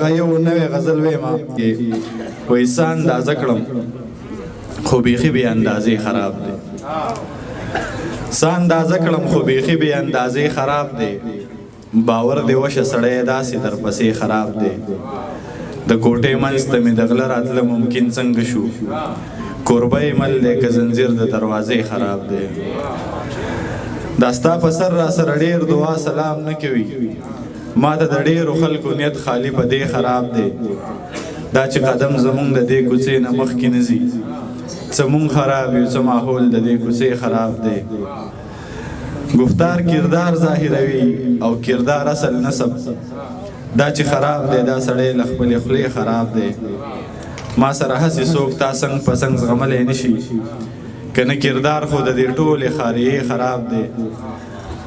یو نوې غزل ویمه وایي څه اندازه کړم خو بیخي بې اندازې خراب دی څه اندازه کړم خو بیخي بې اندازې خراب دی باور دې وشه سړی داسې درپسې خراب دی د کوټې منځ ته مې د غله راتله ممکن څنګه شو کوربه یې مل دی که زنځیر د دروازې خراب دی دا ستا په سر را سره ډېر دعا سلام نه کوي ما ته د ډېرو خلکو نیت خالي په دې خراب دی دا چې قدم زمونږ د دې کوڅې نه مخکې نه ځي څه مونږ خراب یو څه ماحول د دې کوڅې خراب دی گفتار کردار ظاهروي او کردار اصل نسب دا چې خراب دی دا سړی له خپلې خولې خراب دی ما سره هسې څوک تا څنګ په څنګ زغملی نه شي که نه کردار خو د دې ټولې خاریې خراب دی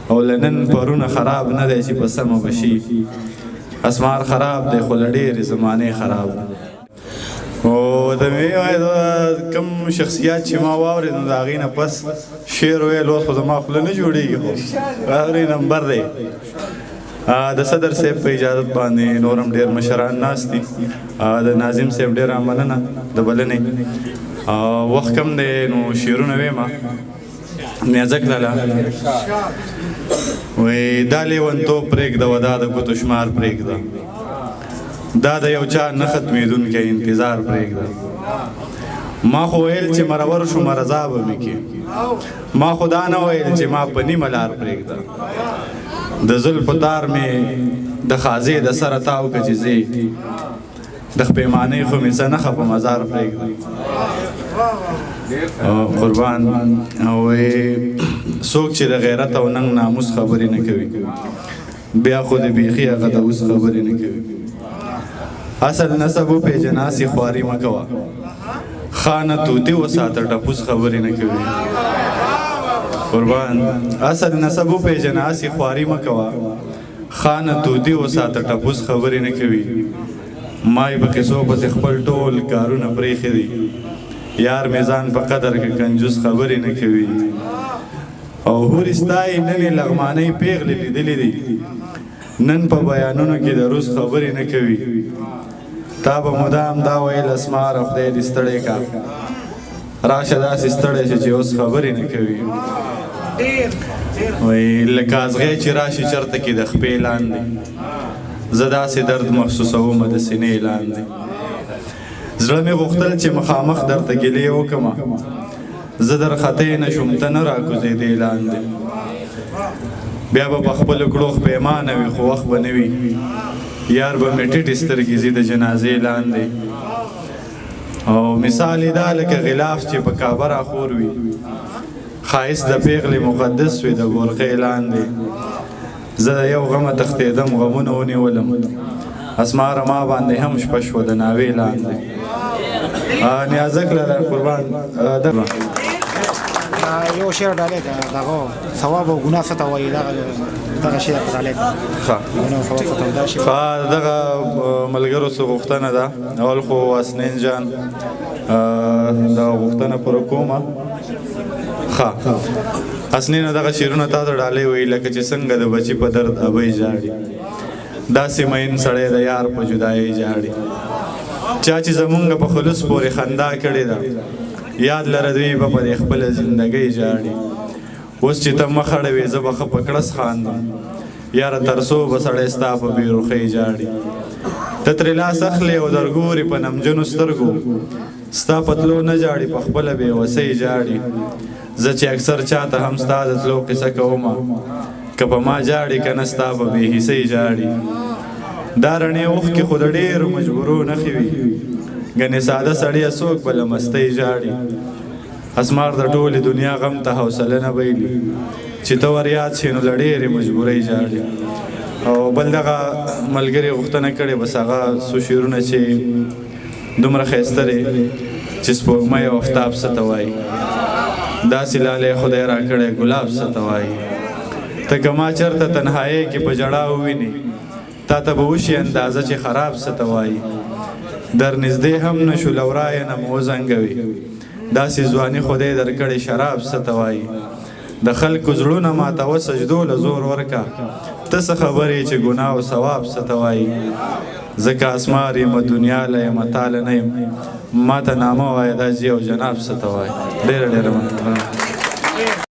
او لنن پرونه خراب نه دی چې په سمه بشي اسمار خراب دی خو له ډېرې زمانې خراب دی او د کم شخصیات چې ما واورېد نو د هغې نه پس شعر ویل اوس خو زما خوله نه جوړېږي خو هغې نمبر دی د صدر صاحب په اجازت باندې نور هم ډېر مشران ناست دي د ناظم صاحب ډېره مننه د بلنې وخت کم دی نو شعرونه ویمه نیازک لالا وی دا لیونتوب پرېږده و دا د ګوتو شمار پرېږده دا د یو چا نه ختمېدونکی انتظار پرېږده ما خو ویل چې مرور شو مرضا به مې کې ما خو دا نه ویل چې ما په نیمه لار پرېږده د زلفو تار مې د خازې د سره تاو که چې ځې د خپېمانۍ خو مې څه نښه په مزار پرېږده قربان څوک چې د غیرت او ننګ ناموس خبرې نه کوي بیا خو د بیخي هغه د اوس خبرې نه کوي اصل نسب وپېژنه هسې خواري مه کوه خانه طوطي وساته ټپوس خبرې نه کوي قربان اصل نسب وپېژنه هسې خواري مه کوه خانه طوطي وساته ټپوس خبرې نه کوي ما یې په قصو پسې خپل ټول کارونه پرېښي دي یار میزان په قدر کې کنجوس خبرې نه کوي او هورې ستایي نن یې لغمانۍ پیغلې لیدلې دي نن په بیانونو کې د روس خبرې نه کوي تا به مدام دا ویل اسماره خدای دې ستړی کا راشه داسې ستړی شه چې اوس خبرې نه کوي وایي لکه ازغی چې راشي چرته کې د خپې لاندې زه داسې درد محسوسوم د سینې لاندې زړه مې غوښتل چې مخامخ درته ګیلې وکړمه زه در خطې نه شوم ته نه راکوزېدې لاندې بیا به په خپلو کړو خپېمانه وي خو وخت به نه وي یار به مې ټیټې سترګې ځي د جنازې لاندې او مثال یې دا لکه غلاف چې په کعبه راخور وي ښایست د پیغلې مقدس وي د ګورخې لاندې زه د یو غمه تښتېدم غمونه ونیولم اسماره ما باندې هم شپه شوه د ناوې لاندې نیازک لاله قربان یو شعر ډالۍ ده دغه ثواب او ګناه څه ته وایي دغه شعر ډالۍ ده دغه ملګرو څه غوښتنه ده اول خو حسنین جان دغه غوښتنه پوره کومه ښه حسنینه دغه شعرونه تا ته ډالۍ وایي لکه چې څنګه د بچي په درد ابۍ ژاړي داسې مین سړی د یار په جدایۍ ژاړي چا چې زمونږ په خلوص پورې خندا کړې ده یاد لره دوی به په دې خپله زندګۍ ژاړي اوس چې ته مخ اړوې زه به ښه په کړس خاندم یاره تر څو به سړی ستا په بېروخۍ ژاړي ته ترې لاس اخلې او درګورې په نمجنو سترګو ستا په تلو نه ژاړي په خپله بېوسۍ ژاړي زه چې اکثر چاته هم ستا د تلو قصه کومه که په ما ژاړي که نه ستا په بې حسۍ ژاړي دا رڼې اوښکې خو د ډېرو مجبورو نښې وي ګنې ساده سړیه څوک به له مستۍ ژاړي اسمار د ټولې دنیا غم ته حوصله نه بایلي چې ته ور یاد شې نو له ډېرې مجبورۍ ژاړي او بل دغه ملګري غوښتنه کړې بس هغه څو شعرونه چې دومره ښایسته دی چې سپوږمۍ او افتاب څه ته وایي داسې لالی خدای راکړی ګلاب څه ته وایي ته که ما چېرته تنهایۍ کې په ژړا ووینې تا ته به وشي اندازه چې خراب څه ته وایي در نږدې هم نه شو له ورایه نه مو وزنګوي داسې ځواني خدای درکړې شراب څه ته وایي د خلکو زړونه ماتوه سجدو له زور ورکه ته څه خبرې چې ګناه او ثواب څه ته وایي ځکه اسمار یم دنیا له یم تاله نه یم ما ته نامه وایه دا جي او جناب څه ته وایي ډېره ډېره مننه